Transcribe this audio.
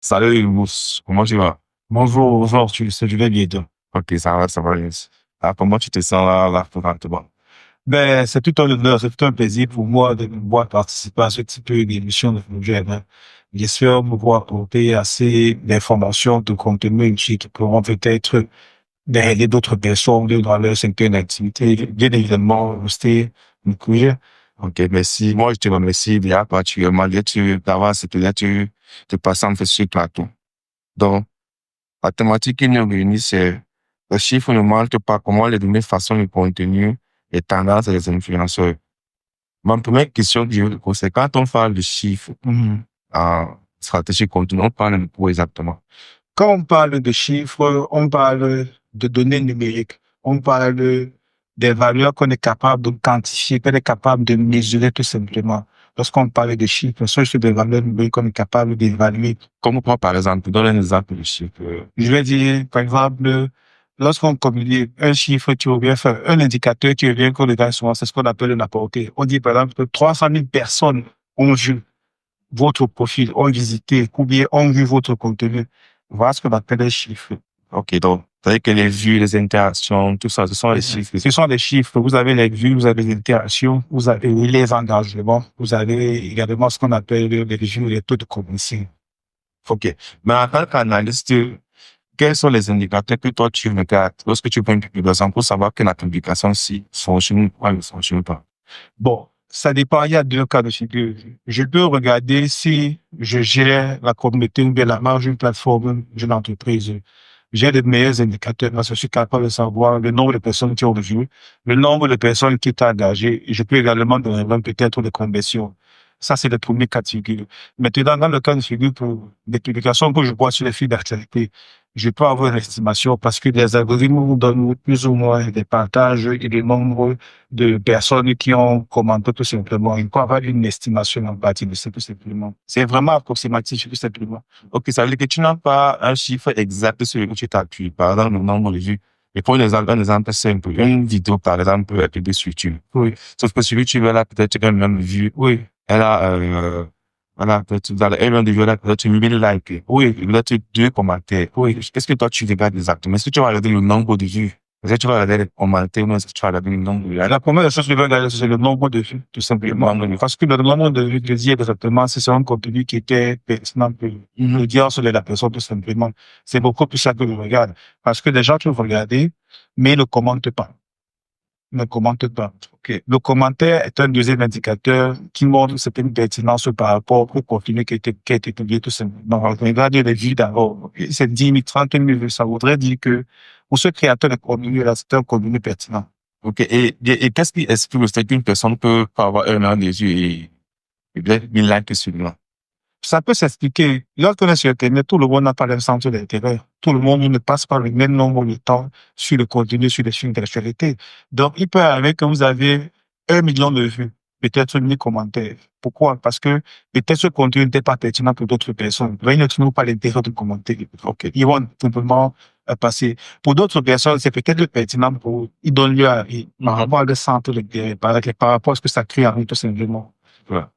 Salut, Mousse. Comment tu vas? Bonjour, bonjour, je vais bien. Toi. Ok, ça va, yes. Ah, comment tu te sens là, présentement? Ben, c'est tout un honneur, c'est tout un plaisir pour moi de pouvoir participer à ce type d'émission de projet. Hein. J'espère pouvoir apporter assez d'informations, de contenu utile qui pourront peut-être aider d'autres personnes dans leur secteur d'activité. Bien évidemment, rester le projet. Ok, merci. Moi, je te remercie bien particulièrement d'avoir accepté de passer en fait sur le plateau. Donc, la thématique qui nous réunit, c'est les chiffres ne montrent pas comment les données façonnent le contenu, les tendances et les influenceurs. Ma première question que je veux te poser, c'est quand on parle de chiffres en stratégie contenu, on parle de quoi exactement? Quand on parle de chiffres, on parle de données numériques. On parle des valeurs qu'on est capable de quantifier, qu'on est capable de mesurer tout simplement. Lorsqu'on parle de chiffres, ce sont des valeurs numériques qu'on est capable d'évaluer. Comme quoi, par exemple, donne un exemple de chiffre. Je vais dire, par exemple, lorsqu'on communique un chiffre qui revient, enfin, un indicateur qui revient qu'on regarde souvent, c'est ce qu'on appelle une apportée. On dit, par exemple, que 300 000 personnes ont vu votre profil, ont visité, ou bien ont vu votre contenu. Voilà ce qu'on appelle un chiffre. Ok, donc, c'est-à-dire que les vues, les interactions, tout ça, ce sont les chiffres. Ce sont des chiffres. Vous avez les vues, vous avez les interactions, vous avez les engagements, vous avez également ce qu'on appelle les vues, les taux de conversion. Ok. Mais en tant qu'analyste, quels sont les indicateurs que toi tu regardes lorsque tu prends une publication pour savoir que la publication si fonctionne ou ne fonctionne pas? Bon, ça dépend. Il y a deux cas de figure. Je peux regarder si je gère la communauté ou bien la marge d'une plateforme, d'une entreprise. J'ai de meilleurs indicateurs parce que je suis capable de savoir le nombre de personnes qui ont vu, le nombre de personnes qui sont engagées. Je peux également donner peut-être des conversions. Ça, c'est le premier cas de figure. Maintenant, dans le cas de figure pour des publications que je vois sur les fils d'actualité, je peux avoir une estimation parce que les algorithmes nous donnent plus ou moins des partages et des nombres de personnes qui ont commenté tout simplement. Il faut avoir une estimation en partie de ça tout simplement. C'est vraiment approximatif tout simplement. Ok, ça veut dire que tu n'as pas un chiffre exact sur lequel tu t'appuies. Par exemple, le nombre de vues. Et pour un exemple simple, une vidéo, par exemple, peut être publiée sur YouTube. Oui, Sauf que sur YouTube, elle a peut-être une même vue. oui, Elle a peut-être, elle vient de vue, elle a peut-être 1000 likes. oui, Peut-être 2 commentaires. oui. Qu'est-ce que toi, tu regardes exactement? Est-ce que tu vas regarder le nombre de vues? Est-ce que tu vas regarder les commentaires ou est-ce que tu vas regarder le nombre de likes? La première chose que je vais regarder, c'est le nombre de vues, tout simplement. Parce que le nombre de vues, je dis exactement, c'est un contenu qui était pertinent pour l'audience de la personne, tout simplement. C'est beaucoup plus ça que je regarde. Parce que les gens qui vont regarder, mais ne commentent pas. Ne commente pas. Okay. Le commentaire est un deuxième indicateur qui montre certaine pertinence par rapport au contenu qui a été publié tout simplement. On regarde les vues d'abord. Okay. C'est 10 000, 30 000 vues. Ça voudrait dire que pour ce créateur de contenu, là, c'est un contenu pertinent. Ok, et qu'est-ce qui explique le fait qu'une personne peut avoir un an des yeux et peut-être 1000 likes sur lui? Ça peut s'expliquer. Lorsqu'on est sur Internet, tout le monde n'a pas le même centre d'intérêt. Tout le monde ne passe pas le même nombre de temps sur le contenu, sur les films d'actualité. Donc, il peut arriver que vous avez 1 million de vues, peut-être 1000 commentaires. Pourquoi? Parce que peut-être ce contenu n'était pas pertinent pour d'autres personnes. Ils ne trouvent pas l'intérêt de commenter. Ok. Ils vont simplement passer. Pour d'autres personnes, c'est peut-être pertinent pour, ils donnent lieu à, par rapport à le centre d'intérêt, par rapport à ce que ça crée en eux, tout simplement. Ouais.